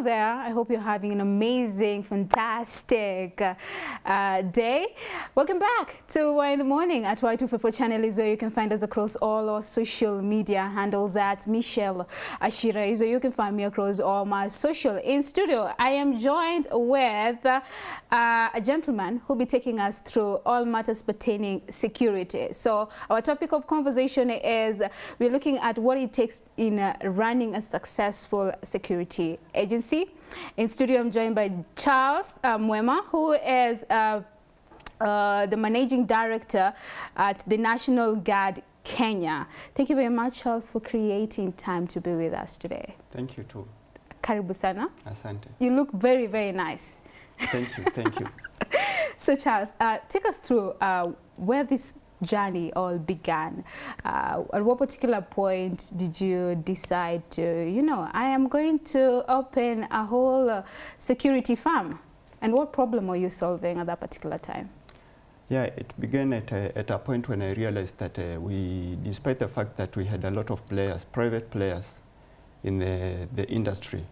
Hello there. I hope you're having an amazing, fantastic day. Welcome back to Y in the Morning at Y254 channel is where you can find us across all our social media handles at Michelle Ashira is where you can find me across all my social. In studio, I am joined with a gentleman who'll be taking us through all matters pertaining security. So our topic of conversation is we're looking at what it takes in running a successful security agency. In studio, I'm joined by Charles Mwema, who is the Managing Director at the National Guard Kenya. Thank you very much, Charles, for creating time to be with us today. Thank you too. Karibu sana. Asante. You look very, very nice. Thank you, thank you. So Charles, take us through where this journey all began. At what particular point did you decide to, you know, I am going to open a whole security firm? And what problem were you solving at that particular time? Yeah, it began at a point when I realized that despite the fact that we had a lot of players, private players in the industry,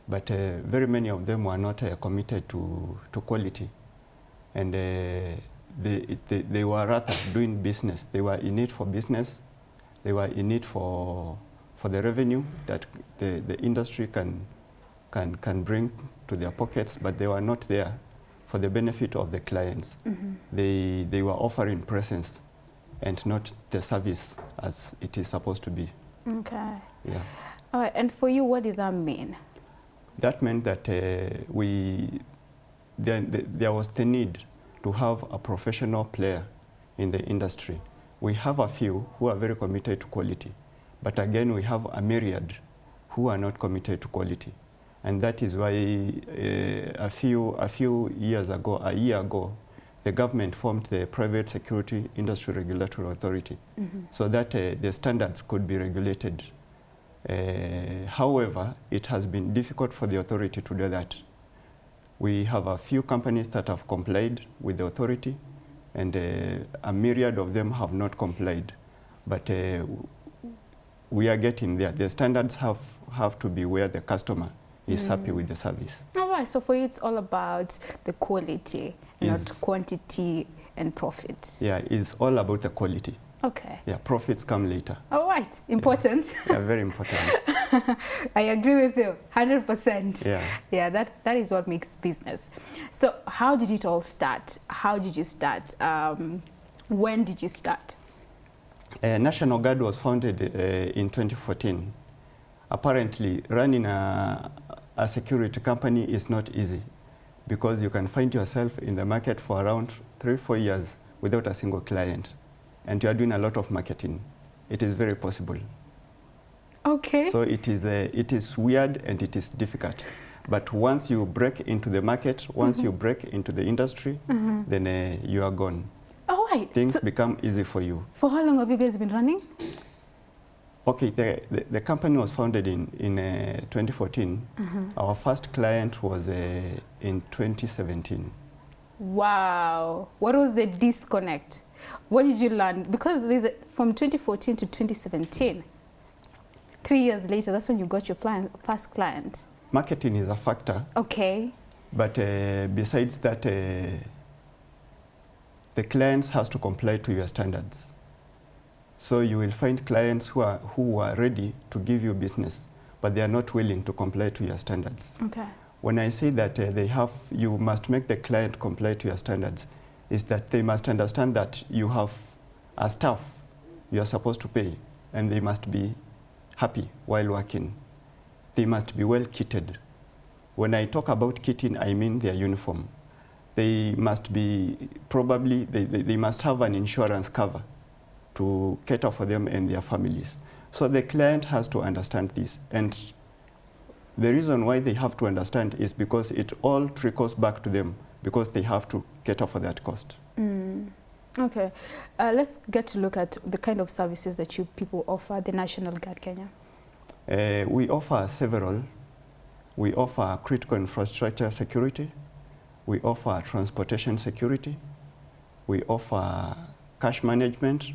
but very many of them were not committed to quality. And they were rather doing business. They were in it for business. They were in it for the revenue that the industry can bring to their pockets, but they were not there for the benefit of the clients. Mm-hmm. They were offering presence and not the service as it is supposed to be. Okay. Yeah. All right. And for you, what did that mean? That meant that there was the need to have a professional player in the industry. We have a few who are very committed to quality, but again we have a myriad who are not committed to quality. And that is why a few years ago, a year ago, the government formed the Private Security Industry Regulatory Authority, mm-hmm. so that the standards could be regulated. However, it has been difficult for the authority to do that. We have a few companies that have complied with the authority, and a myriad of them have not complied. But we are getting there. The standards have to be where the customer is happy with the service. All right, so for you it's all about the quality, not quantity and profits. Yeah, it's all about the quality. Okay. Yeah, profits come later. All right, important. Yeah, very important. I agree with you, 100%. Yeah. Yeah, that is what makes business. So how did it all start? How did you start? When did you start? National Guard was founded in 2014. Apparently, running a security company is not easy because you can find yourself in the market for around 3-4 years without a single client. And you are doing a lot of marketing. It is very possible. Okay. So it is weird and it is difficult. But once you break into the market, once mm-hmm. you break into the industry, mm-hmm. then you are gone. Oh, right. Things become easy for you. For how long have you guys been running? Okay, the company was founded in 2014. Mm-hmm. Our first client was in 2017. Wow. What was the disconnect? What did you learn? Because from 2014 to 2017, 3 years later, that's when you got your first client. Marketing is a factor. Okay. But besides that, the clients has to comply to your standards. So you will find clients who are ready to give you business, but they are not willing to comply to your standards. Okay. When I say that you must make the client comply to your standards, is that they must understand that you have a staff you are supposed to pay, and they must be happy while working. They must be well kitted. When I talk about kitting, I mean their uniform. They must be they must have an insurance cover to cater for them and their families. So the client has to understand this. And the reason why they have to understand is because it all trickles back to them, because they have to cater for that cost. Mm. Okay. Let's get to look at the kind of services that you people offer, the National Guard Kenya. We offer several. We offer critical infrastructure security. We offer transportation security. We offer cash management.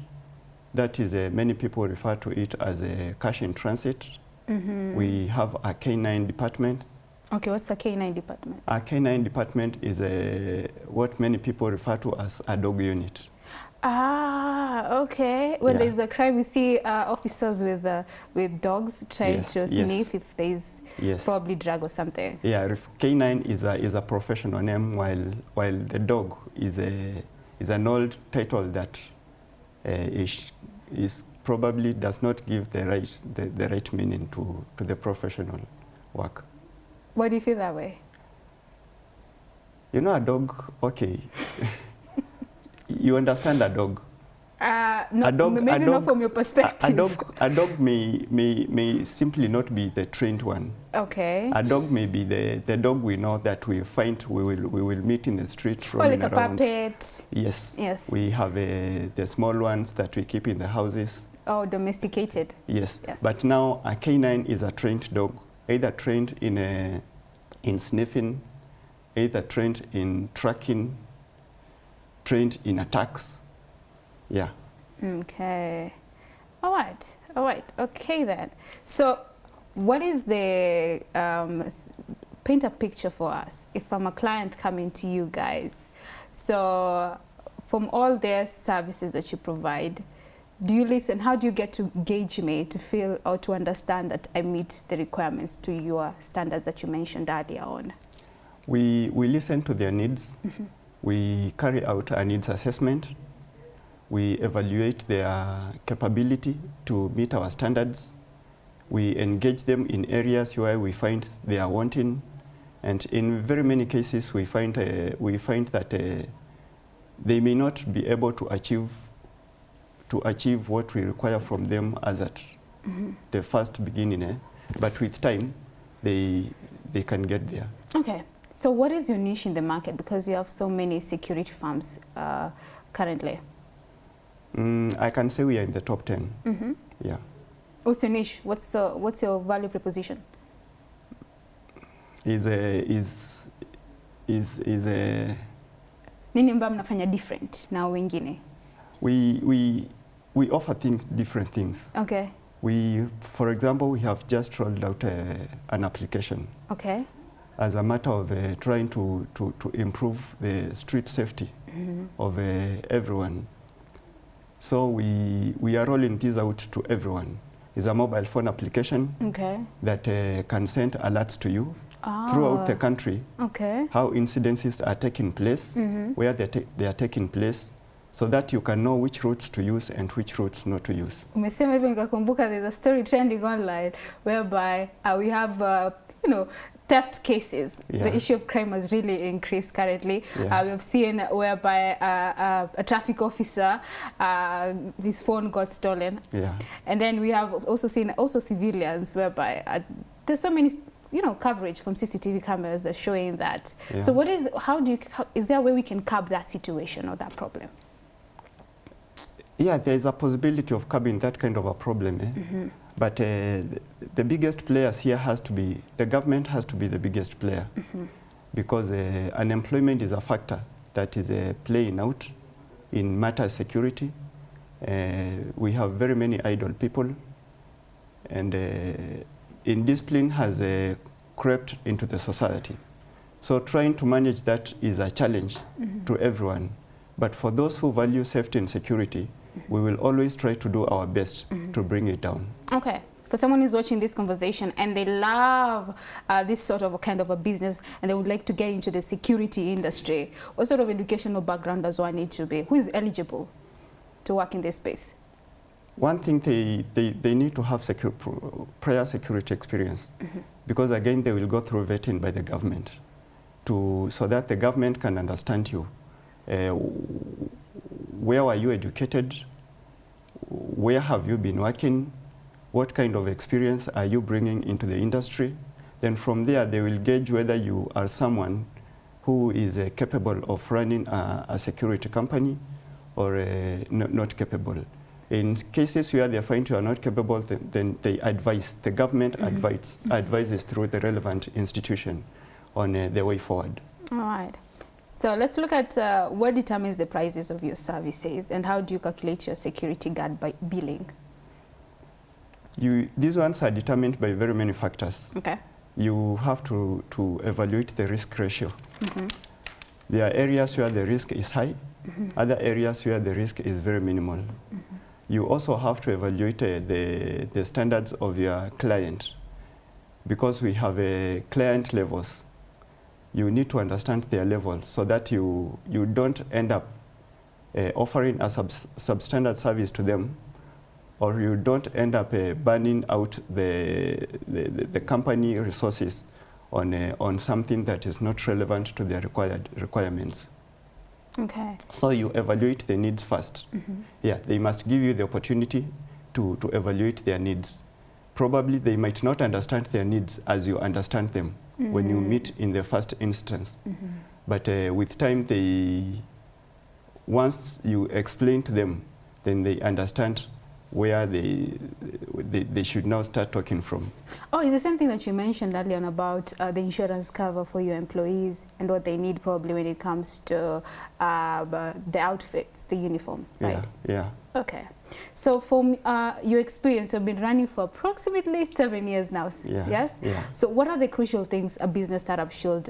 That is, many people refer to it as a cash in transit. Mm-hmm. We have a K9 department Okay, what's a K9 department? A K9 department is what many people refer to as a dog unit. Ah, okay. When there's a crime, we see officers with dogs trying to sniff if there's probably drug or something. Yeah, K9 is a professional name, while the dog is an old title that is probably does not give the right meaning to the professional work. Why do you feel that way? You know, a dog, okay. You understand a dog? Maybe not from your perspective. A dog may simply not be the trained one. Okay. A dog may be the dog we know that we will meet in the street roaming around. Or like a puppet. Yes. Yes. We have the small ones that we keep in the houses. Oh, domesticated. Yes. But now a K9 is a trained dog, either trained in sniffing, either trained in tracking, trained in attacks. Yeah. Okay. All right. Okay then. So what is the, paint a picture for us if I'm a client coming to you guys. So from all their services that you provide, do you listen? How do you get to gauge me to feel or to understand that I meet the requirements to your standards that you mentioned earlier on? We listen to their needs. We carry out a needs assessment. We evaluate their capability to meet our standards. We engage them in areas where we find they are wanting. And in very many cases, we find that they may not be able to achieve what we require from them as at the first beginning. But with time, they can get there. Okay. So what is your niche in the market? Because you have so many security firms currently. I can say we are in the top 10. Yeah. What's your niche? What's your value proposition? Nini ambayo mnafanya different na wengine? We offer different things. Okay. For example, we have just rolled out an application. Okay. As a matter of trying to improve the street safety of everyone. So we are rolling this out to everyone. It's a mobile phone application that can send alerts to you throughout the country. Okay. How incidences are taking place, where they are taking place, so that you can know which routes to use and which routes not to use. Umesema hivyo nikakumbuka there's a story trending online whereby we have theft cases. The issue of crime has really increased currently. We have seen whereby a traffic officer, his phone got stolen. And then we have also seen civilians whereby there's so many coverage from CCTV cameras that are showing that. So what is, is there a way we can curb that situation or that problem? Yeah, there is a possibility of curbing that kind of a problem. But the biggest players here the government has to be the biggest player, because unemployment is a factor that is playing out in matter of security. We have very many idle people, and indiscipline has crept into the society. So trying to manage that is a challenge to everyone. But for those who value safety and security, we will always try to do our best to bring it down. Okay. For someone who's watching this conversation and they love this sort of a kind of a business and they would like to get into the security industry, what sort of educational background does one need to be? Who is eligible to work in this space? One thing, they need to have prior security experience, because again they will go through vetting by the government so that the government can understand you. Where were you educated? Where have you been working? What kind of experience are you bringing into the industry? Then from there, they will gauge whether you are someone who is capable of running a security company or not capable. In cases where they find you are not capable, then they advise, the government advises through the relevant institution on the way forward. All right. So let's look at what determines the prices of your services and how do you calculate your security guard by billing? These ones are determined by very many factors. Okay. you have to evaluate the risk ratio. There are areas where the risk is high, other areas where the risk is very minimal. You also have to evaluate the standards of your client, because we have client levels. You need to understand their level so that you don't end up offering a substandard service to them, or you don't end up burning out the company resources on something that is not relevant to their requirements. Okay. So you evaluate the needs first. Yeah, they must give you the opportunity to evaluate their needs. Probably they might not understand their needs as you understand them when you meet in the first instance. But with time, once you explain to them, then they understand where they should now start talking from. Oh, it's the same thing that you mentioned earlier on about the insurance cover for your employees and what they need probably when it comes to the outfits, the uniform, right? Yeah. Okay. So from your experience, you've been running for approximately 7 years now, yes? Yeah. So what are the crucial things a business startup should,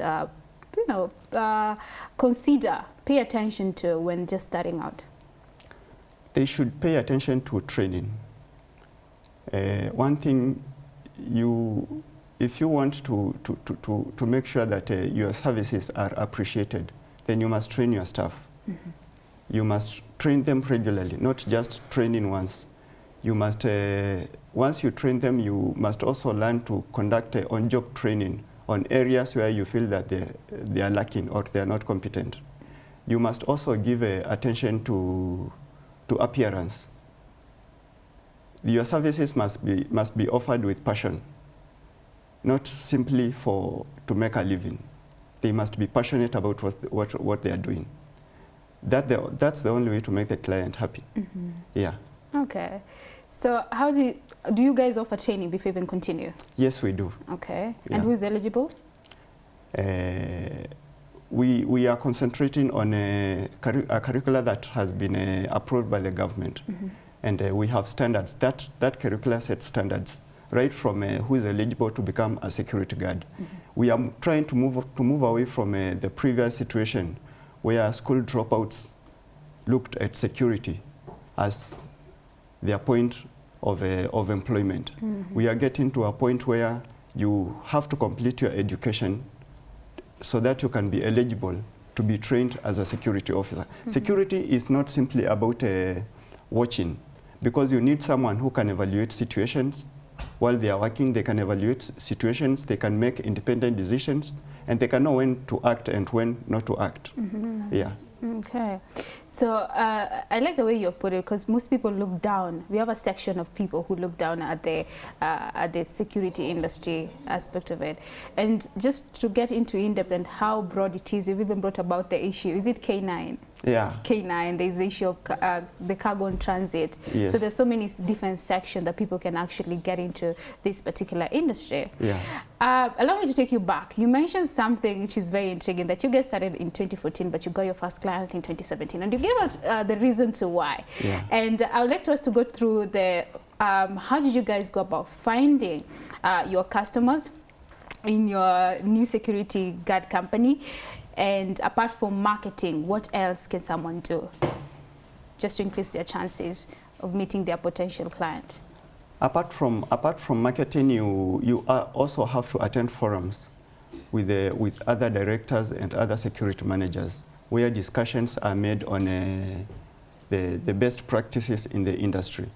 consider, pay attention to when just starting out? They should pay attention to training. One thing, if you want to make sure that your services are appreciated, then you must train your staff. You must train them regularly, not just training once. You must, once you train them, you must also learn to conduct on-job training on areas where you feel that they are lacking or they are not competent. You must also give attention to appearance. Your services must be offered with passion, not simply to make a living. They must be passionate about what they are doing. That's the only way to make the client happy. Yeah. Okay. So how do you guys offer training before you even continue? Yes, we do. Okay. Yeah. And who is eligible? We are concentrating on a curricula that has been approved by the government. And we have standards. That curricula sets standards, right from who is eligible to become a security guard. We are trying to move away from the previous situation where school dropouts looked at security as their point of employment. We are getting to a point where you have to complete your education so that you can be eligible to be trained as a security officer. Security is not simply about watching, because you need someone who can evaluate situations. While they are working, they can evaluate situations, they can make independent decisions, and they can know when to act and when not to act. Yeah. Okay. So I like the way you put it, because most people look down. We have a section of people who look down at the security industry aspect of it. And just to get into in-depth and how broad it is, you've even brought about the issue. Is it K9? Yeah. K9, there's the issue of the cargo in transit. Yes. So there's so many different sections that people can actually get into this particular industry. Yeah. Allow me to take you back. You mentioned something which is very intriguing, that you guys started in 2014, but you got your first client in 2017. And you gave out the reason to why. Yeah. And I would like us to go through the, how did you guys go about finding your customers in your new security guard company? And apart from marketing, what else can someone do just to increase their chances of meeting their potential client? Apart from marketing, you also have to attend forums with other directors and other security managers, where discussions are made on the best practices in the industry.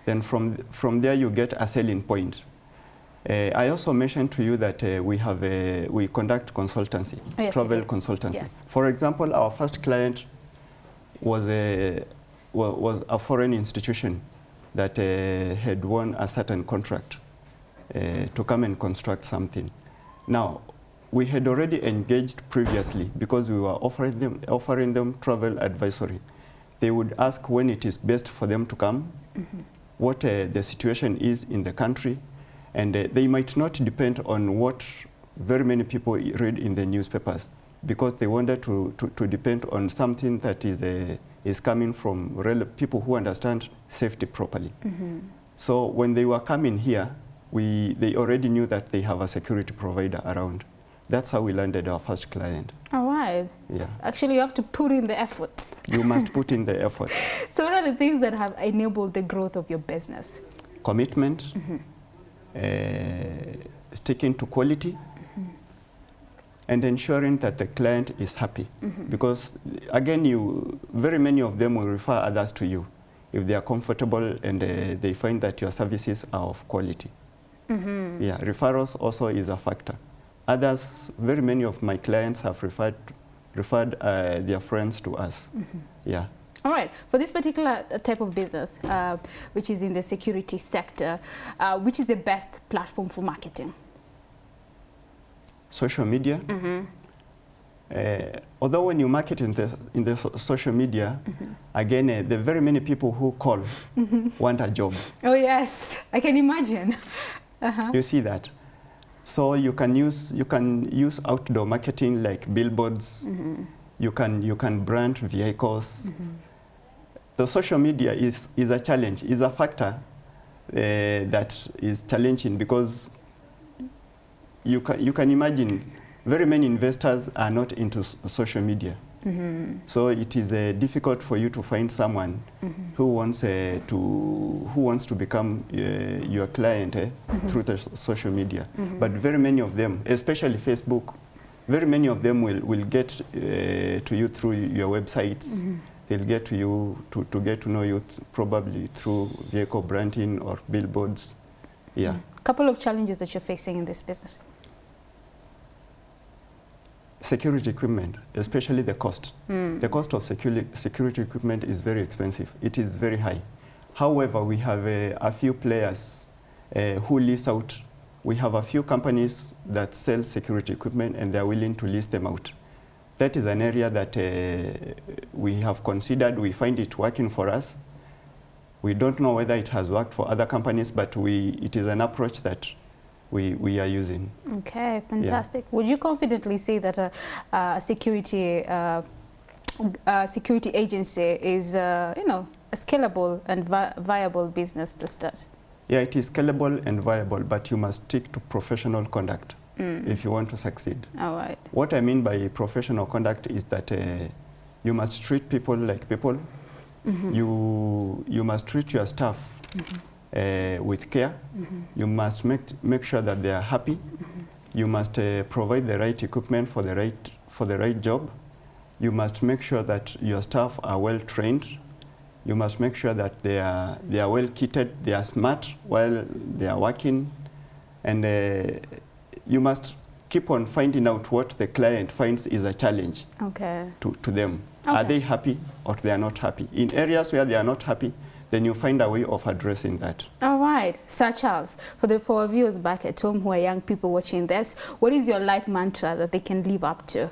Then from there you get a selling point. I also mentioned to you that we conduct consultancy, travel consultancy. Yes. For example, our first client was a foreign institution that had won a certain contract to come and construct something. Now, we had already engaged previously because we were offering them travel advisory. They would ask when it is best for them to come, what the situation is in the country, and they might not depend on what very many people read in the newspapers, because they wanted to depend on something that is coming from people who understand safety properly. So when they were coming here, they already knew that they have a security provider around. That's how we landed our first client. All right. Yeah. Actually, you have to put in the effort. You must put in the effort. So what are the things that have enabled the growth of your business? Commitment, sticking to quality, and ensuring that the client is happy. Because again, very many of them will refer others to you if they are comfortable and they find that your services are of quality. Yeah, referrals also is a factor. Others, very many of my clients have referred their friends to us. Yeah. All right. For this particular type of business, which is in the security sector, which is the best platform for marketing? Social media. Although when you market in the social media, again, there are very many people who call want a job. Oh yes, I can imagine. You see that. So you can use outdoor marketing like billboards. You can brand vehicles. The social media is a challenge, is a factor that is challenging, because you can imagine very many investors are not into social media. So it is difficult for you to find someone who wants to become your client through the social media. But very many of them, especially Facebook, very many of them will get to you through your websites. They'll get to you to get to know you probably through vehicle branding or billboards. Yeah. Couple of challenges that you're facing in this business. Security equipment, especially the cost. The cost of security equipment is very expensive. It is very high. However, we have a few players who lease out. We have a few companies that sell security equipment and they are willing to lease them out. That is an area that we have considered. We find it working for us. We don't know whether it has worked for other companies, but it is an approach that we are using. Okay, fantastic. Yeah. Would you confidently say that a security agency is, a scalable and viable business to start? Yeah, it is scalable and viable, but you must stick to professional conduct if you want to succeed. All right. What I mean by professional conduct is that you must treat people like people. You must treat your staff with care. You must make sure that they are happy. You must provide the right equipment for the right job. You must make sure that your staff are well trained. You must make sure that they are well kitted, they are smart while they are working, and you must keep on finding out what the client finds is a challenge to them. Are they happy or they are not happy? In areas where they are not happy, then you find a way of addressing that. All right, Sir Charles, for our viewers back at home who are young people watching this, what is your life mantra that they can live up to?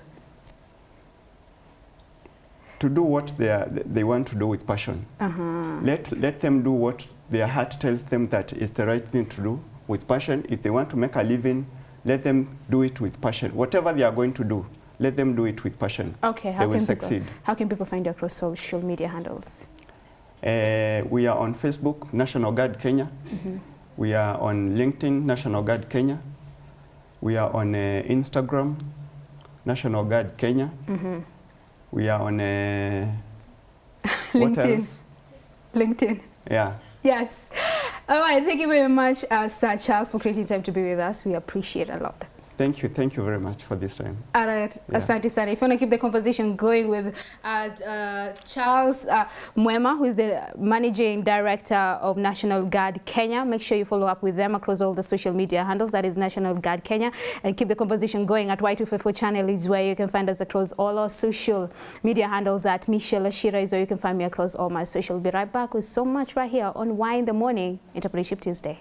To do what they want to do with passion. Let them do what their heart tells them that is the right thing to do with passion. If they want to make a living, let them do it with passion. Whatever they are going to do, let them do it with passion. Okay, they will succeed. How can people find you across social media handles? We are on Facebook, National Guard Kenya. We are on LinkedIn, National Guard Kenya. We are on Instagram, National Guard Kenya. We are on LinkedIn. LinkedIn. Yeah. Yes. All right. Thank you very much, Sir Charles, for creating time to be with us. We appreciate it a lot. Thank you very much for this time. All right, yeah. Asante sana. If you want to keep the conversation going with Charles Mwema, who is the Managing Director of National Guard Kenya, make sure you follow up with them across all the social media handles. That is National Guard Kenya. And keep the conversation going at Y254 channel is where you can find us across all our social media handles. At Michelle Ashira is where you can find me across all my social. Be right back with so much right here on Y in the Morning, Entrepreneurship Tuesday.